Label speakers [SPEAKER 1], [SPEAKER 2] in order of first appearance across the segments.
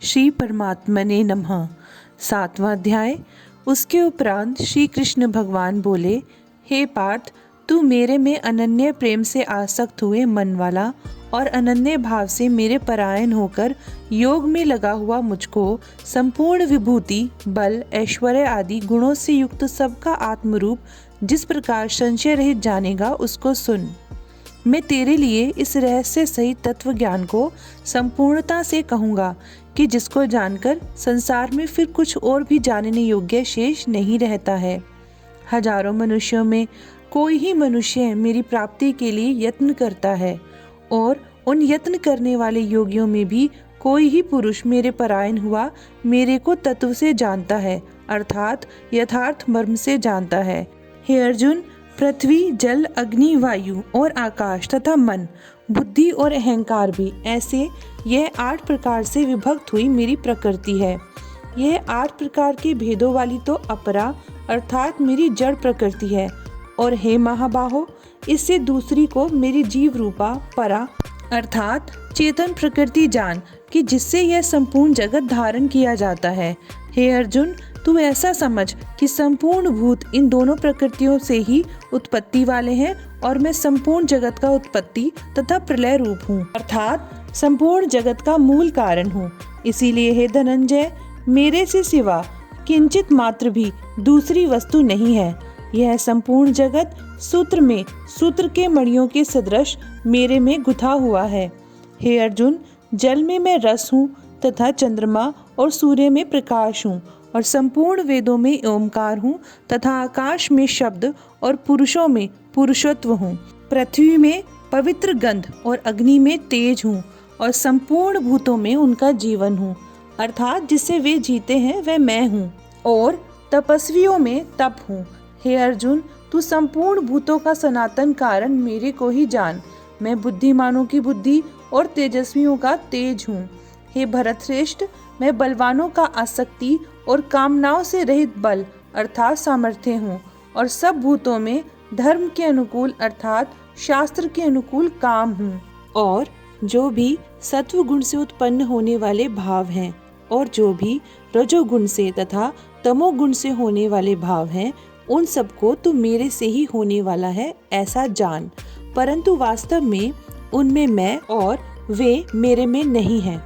[SPEAKER 1] श्री परमात्मने नमः। 7वां अध्याय। उसके उपरांत श्री कृष्ण भगवान बोले, हे पार्थ, तू मेरे में अनन्य प्रेम से आसक्त हुए मन वाला और अनन्य भाव से मेरे परायण होकर योग में लगा हुआ मुझको संपूर्ण विभूति, बल, ऐश्वर्य आदि गुणों से युक्त सबका आत्मरूप जिस प्रकार संशय रहित जानेगा, उसको सुन। मैं तेरे लिए इस रहस्य सहित तत्व ज्ञान को संपूर्णता से कहूँगा कि जिसको जानकर संसार में फिर कुछ और भी जानने योग्य शेष नहीं रहता है। हजारों मनुष्यों में कोई ही मनुष्य मेरी प्राप्ति के लिए यत्न करता है और उन यत्न करने वाले योगियों में भी कोई ही पुरुष मेरे परायण हुआ मेरे को तत्व से जानता है, अर्थात यथार्थ मर्म से जानता है। हे अर्जुन, पृथ्वी, जल, अग्नि, वायु और आकाश तथा मन, बुद्धि और अहंकार भी ऐसे यह 8 प्रकार से विभक्त हुई मेरी प्रकृति है। यह 8 प्रकार के भेदों वाली तो अपरा अर्थात मेरी जड़ प्रकृति है, और हे महाबाहो, इससे दूसरी को मेरी जीव रूपा परा अर्थात चेतन प्रकृति जान कि जिससे यह संपूर्ण जगत धारण किया जाता है। हे अर्जुन, तू ऐसा समझ कि संपूर्ण भूत इन दोनों प्रकृतियों से ही उत्पत्ति वाले हैं और मैं संपूर्ण जगत का उत्पत्ति तथा प्रलय रूप हूँ, अर्थात संपूर्ण जगत का मूल कारण हूँ। इसीलिए हे धनंजय, मेरे से सिवा किंचित मात्र भी दूसरी वस्तु नहीं है। यह संपूर्ण जगत सूत्र में सूत्र के मणियों के सदृश मेरे में गुथा हुआ है। हे अर्जुन, जल में मैं रस हूँ तथा चंद्रमा और सूर्य में प्रकाश हूँ और संपूर्ण वेदों में ओमकार हूँ तथा आकाश में शब्द और पुरुषों में पुरुषत्व हूँ। पृथ्वी में पवित्र गंध और अग्नि में तेज हूँ और संपूर्ण भूतों में उनका जीवन हूँ, अर्थात जिससे वे जीते हैं वह मैं हूँ, और तपस्वियों में तप हूँ। हे अर्जुन, तू संपूर्ण भूतों का सनातन कारण मेरे को ही जान। मैं बुद्धिमानों की बुद्धि और तेजस्वियों का तेज हूँ। हे भरत श्रेष्ठ, मैं बलवानों का आसक्ति और कामनाओं से रहित बल अर्थात सामर्थ्य हूँ और सब भूतों में धर्म के अनुकूल अर्थात शास्त्र के अनुकूल काम हूँ। और जो भी सत्व गुण से उत्पन्न होने वाले भाव हैं और जो भी रजोगुण से तथा तमोगुण से होने वाले भाव हैं, उन सबको तो मेरे से ही होने वाला है ऐसा जान, परंतु वास्तव में उनमें मैं और वे मेरे में नहीं हैं।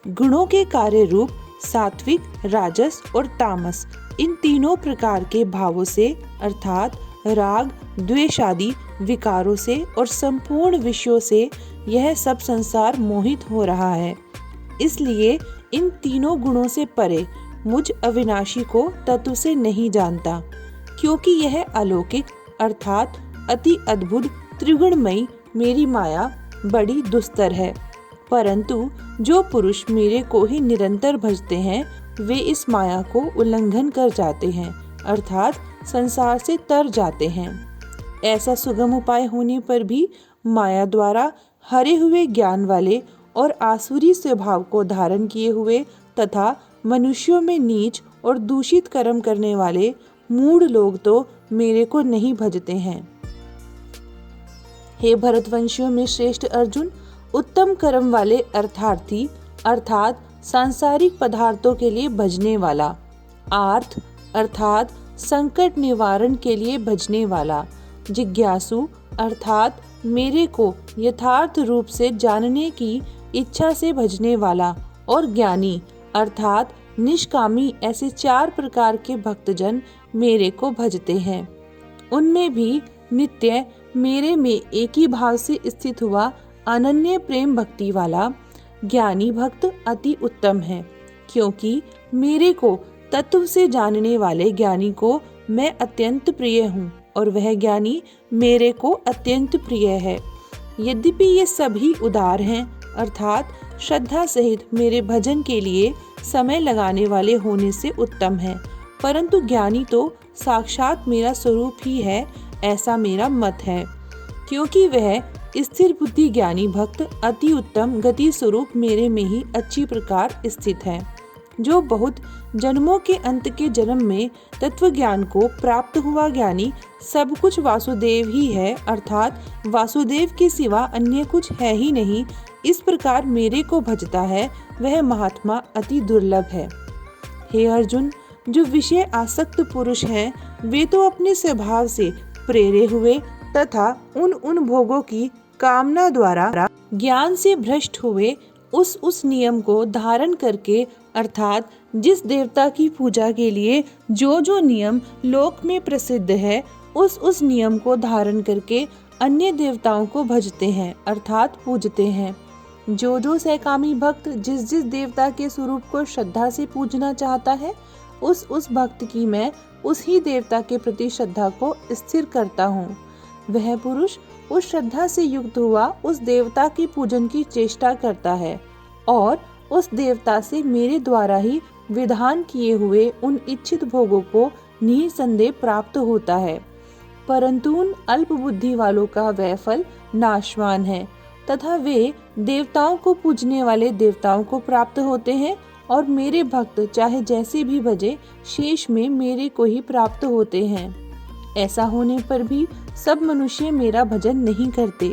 [SPEAKER 1] गुणों के कार्य रूप सात्विक, राजस और तामस, इन तीनों प्रकार के भावों से अर्थात राग, द्वेष आदि विकारों से और संपूर्ण विषयों से यह सब संसार मोहित हो रहा है। इसलिए इन तीनों गुणों से परे मुझ अविनाशी को तत्व से नहीं जानता, क्योंकि यह अलौकिक अर्थात अति अद्भुत त्रिगुणमयी मेरी माया बड़ी दुस्तर है। परंतु जो पुरुष मेरे को ही निरंतर भजते हैं, वे इस माया को उल्लंघन कर जाते हैं, अर्थात संसार से तर जाते हैं। ऐसा सुगम उपाय होने पर भी माया द्वारा हरे हुए ज्ञान वाले और आसुरी स्वभाव को धारण किए हुए तथा मनुष्यों में नीच और दूषित कर्म करने वाले मूढ़ लोग तो मेरे को नहीं भजते हैं। हे भरतवंशियों में श्रेष्ठ अर्जुन, उत्तम कर्म वाले अर्थार्थी अर्थात सांसारिक पदार्थों के लिए भजने वाला, आर्थ अर्थात संकट निवारण के लिए भजने वाला, जिज्ञासु अर्थात मेरे को यथार्थ रूप से जानने की इच्छा से भजने वाला, और ज्ञानी अर्थात निष्कामी, ऐसे 4 प्रकार के भक्तजन मेरे को भजते हैं। उनमें भी नित्य मेरे में एक ही भाव से स्थित हुआ अनन्य प्रेम भक्ति वाला ज्ञानी भक्त अति उत्तम है, क्योंकि मेरे को तत्व से जानने वाले ज्ञानी को मैं अत्यंत प्रिय हूँ और वह ज्ञानी मेरे को अत्यंत प्रिय है। यद्यपि ये सभी उदार हैं अर्थात श्रद्धा सहित मेरे भजन के लिए समय लगाने वाले होने से उत्तम है, परंतु ज्ञानी तो साक्षात मेरा स्वरूप ही है, ऐसा मेरा मत है, क्योंकि वह स्थिर बुद्धि ज्ञानी भक्त अति उत्तम गति स्वरूप मेरे में ही अच्छी प्रकार स्थित है। जो बहुत जन्मों के अंत के जन्म में तत्व ज्ञान को प्राप्त हुआ ज्ञानी सब कुछ वासुदेव ही है, अर्थात वासुदेव के सिवा अन्य कुछ है ही नहीं, इस प्रकार मेरे को भजता है वह महात्मा अति दुर्लभ है। हे अर्जुन, जो विषय आसक्त पुरुष हैं वे तो अपने स्वभाव से प्रेरे हुए तथा उन भोगों की कामना द्वारा ज्ञान से भ्रष्ट हुए उस नियम को धारण करके, अर्थात जिस देवता की पूजा के लिए जो नियम लोक में प्रसिद्ध है उस नियम को धारण करके अन्य देवताओं को भजते हैं अर्थात पूजते हैं। जो सहकामी भक्त जिस देवता के स्वरूप को श्रद्धा से पूजना चाहता है उस भक्त की मैं उस ही देवता के प्रति श्रद्धा को स्थिर करता हूँ। वह पुरुष उस श्रद्धा से युक्त हुआ उस देवता के पूजन की चेष्टा करता है और उस देवता से मेरे द्वारा ही विधान किए हुए उन इच्छित भोगों को निसंदेह प्राप्त होता है। परंतु उन अल्प बुद्धि वालों का वह फल नाशवान है तथा वे देवताओं को पूजने वाले देवताओं को प्राप्त होते हैं और मेरे भक्त चाहे जैसे भी भजे शेष में मेरे को ही प्राप्त होते हैं। ऐसा होने पर भी सब मनुष्य मेरा भजन नहीं करते।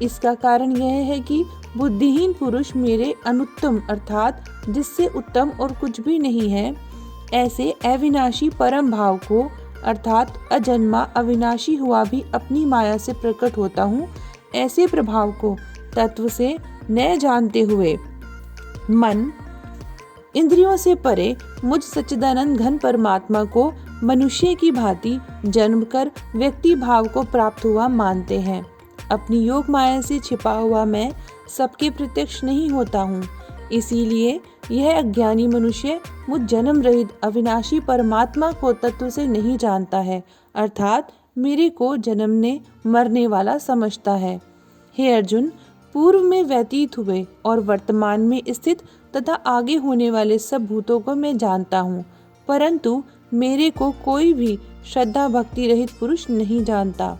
[SPEAKER 1] इसका कारण यह है कि बुद्धिहीन पुरुष मेरे अनुत्तम अर्थात जिससे उत्तम और कुछ भी नहीं है ऐसे अविनाशी परम भाव को अर्थात अजन्मा अविनाशी हुआ भी अपनी माया से प्रकट होता हूँ ऐसे प्रभाव को तत्व से न जानते हुए मन इंद्रियों से परे मुझ सच्चिदानंद घन परमात्मा को मनुष्य की भांति जन्म कर व्यक्ति भाव को प्राप्त हुआ मानते हैं। अपनी योग माया से छिपा हुआ मैं सबके प्रत्यक्ष नहीं होता हूँ। इसीलिए यह अज्ञानी मनुष्य मुझ जन्म रहित अविनाशी परमात्मा को तत्व से नहीं जानता है अर्थात मेरे को जन्मने मरने वाला समझता है। हे अर्जुन, पूर्व में व्यतीत हुए और वर्तमान में स्थित तथा आगे होने वाले सब भूतों को मैं जानता हूँ, परंतु मेरे को कोई भी श्रद्धा भक्ति रहित पुरुष नहीं जानता।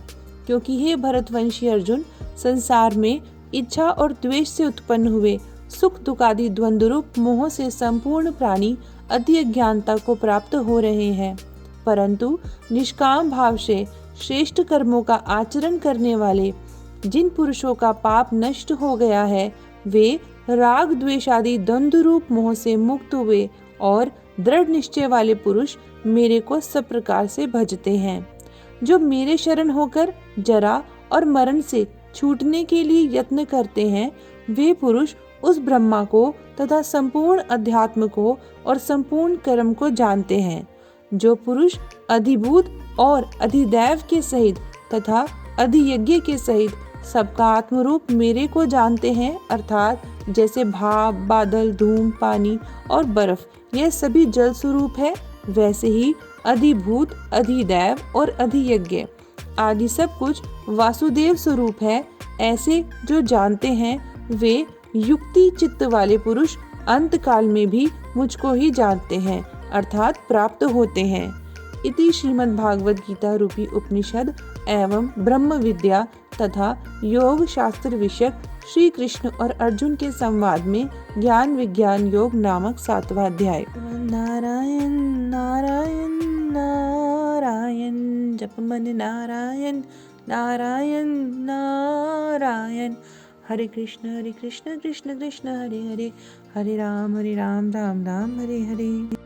[SPEAKER 1] क्योंकि हे भरतवंशी अर्जुन, संसार में इच्छा और द्वेष से उत्पन्न हुए सुख दुख आदि द्वंद्व रूप मोह से संपूर्ण प्राणी अति अज्ञानता को प्राप्त हो रहे हैं, परंतु निष्काम भाव से श्रेष्ठ कर्मों का आचरण करने वाले जिन पुरुषों का पाप नष्ट हो गया है वे राग द्वेष आदि द्वंद्व रूप मोह से मुक्त हुए और दृढ़ निश्चय वाले पुरुष मेरे को सब प्रकार से भजते हैं। जो मेरे शरण होकर जरा और मरण से छूटने के लिए यत्न करते हैं वे पुरुष उस ब्रह्मा को तथा संपूर्ण अध्यात्म को और संपूर्ण कर्म को जानते हैं। जो पुरुष अधिभूत और अधिदैव के सहित तथा अधियज्ञ के सहित सबका आत्मरूप मेरे को जानते हैं अर्थात जैसे भाप बादल धूम पानी और बर्फ यह सभी जल स्वरूप है, वैसे ही अधिभूत अधिदैव और अधियज्ञ आदि सब कुछ वासुदेव स्वरूप है। ऐसे जो जानते हैं वे युक्ति चित्त वाले पुरुष अंत काल में भी मुझको ही जानते हैं अर्थात प्राप्त होते हैं। इति श्रीमद् भागवत गीता रूपी उपनिषद एवं ब्रह्म विद्या तथा योग शास्त्र विषयक श्री कृष्ण और अर्जुन के संवाद में ज्ञान विज्ञान योग नामक 7वां अध्याय। नारायण नारायण नारायण जप मन नारायण नारायण नारायण। हरे कृष्ण कृष्ण कृष्ण हरे हरे, हरे राम राम राम हरे हरे।